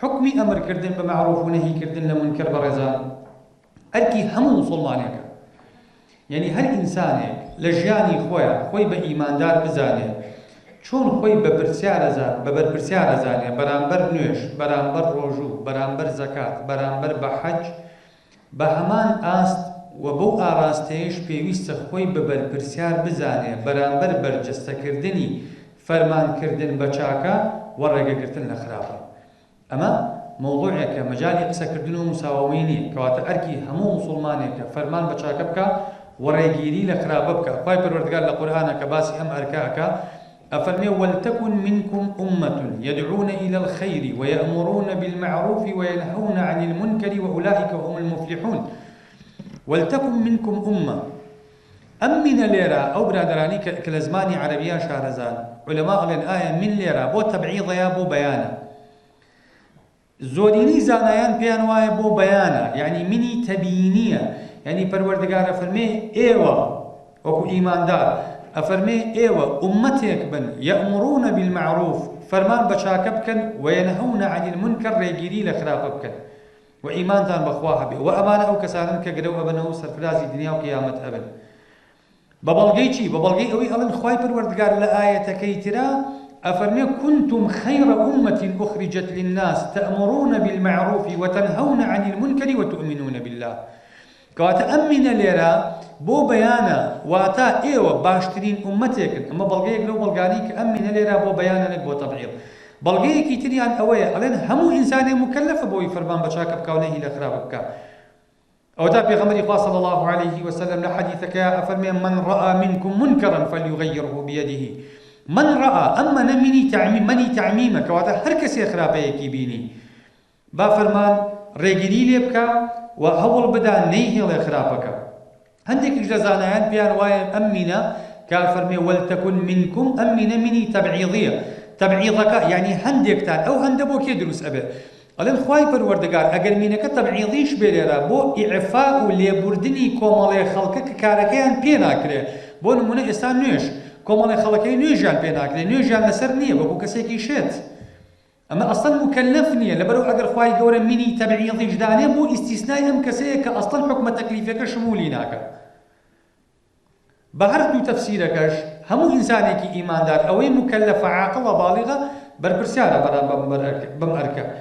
حكمي أمر كردن بمعروف ونهي كردن لمنكر برزان أركي هم مسلمانك يعني هر إنسانك لجياني خوي بإيمان دار بزانه چون خوي ببرسيار زان ببرسيار زانه برانبر نوش برانبر روجو برانبر زكاة برانبر بحج بهمان آست وبو آراستيش پێویستە خۆی ببەرپرسیار بزانێ بەرامبەر بەرجەستەکردنی فەرمانکردن بە چاکە و ڕێگەگرتن لە خراپە. ئەمە مۆضوعێکە مەجالی قسەکردن و مساوامەی نییە کەواتە ئەرکی هەموو موسڵمانێکە فەرمان بە چاکە بکە و ڕێگیری لە خراپە بکە. خوای پەروەردگار لە قورئانە کە باسی ئەم ئەرکەکە ئەفەرمێ ولتكن منكم أمة يدعون إلى الخير ويأمرون بالمعروف وينهون عن المنكر وأولئك هم المفلحون. ولتكن منكم أمة أمن ليرة أو برادراني كالزماني عربية شارزان علماء الآية من ليرة بو تبعيض يا بو بيانا زوريني زانايان بيان واي بو بيانا يعني مني تبيينية يعني پروردگار فرمي ايوه وكو إيمان دار أفرمي ايوه أمتك بن يأمرون بالمعروف فرمان بشاكبكن وينهون عن المنكر ريجيري لخرافبكن وإيمان تان بخواها به وأمانة أو كسارن كقدو أبنه سرفرازي دنيا وقيامة أبن ببلغي چي ببلغي أوي ألن خواي پروردگار لآية كيترا أفرمي كنتم خير أمة أخرجت للناس تأمرون بالمعروف وتنهون عن المنكر وتؤمنون بالله كواتا أمن ليرا بو بيانا واتا ايوه باشترين أمتك أما بلغي لو بلغانيك أمن ليرا بو بيانا لك بو تبعيض بلغيكي تريان أويا ألين همو إنسان مكلف بوي فرمان بشاك بكا ونهي لخراب بكا أو تا بيغمر صلى الله عليه وسلم لحديثك يا أفرمي من رأى منكم منكرا فليغيره بيده من رأى أما مني تعميمك وهذا هركس يخرابيكي بيني با فرمان ريجري لبكا وهول بدا نيه لخرابك هندك الجزانيان بيان وايا أمنا كافرمي ولتكن منكم أمنا مني تبعيضية تبعيضك يعني هندك تان أو هندبو كي دروس أبي ألين خواي پروردگار أجر مينك تبعيضيش بيرا بو إعفاء لبردني كومالي خلقك كاركيان بينا كري بو نمونه إستان نوش كومالي خلقي نوجان بينا كري نوجان لسر نية بو كسيكي شيت أما أصلا مكلفني لبرو أجر خواي جورا مني تبعيضي جداني بو استثناء أم كسيك أصلا حكم تكليفك شموليناك بهر دو تفسيركش همو إنسانك إيمان دار أو مكلف عاقل بالغة بربرسيارة بم أركا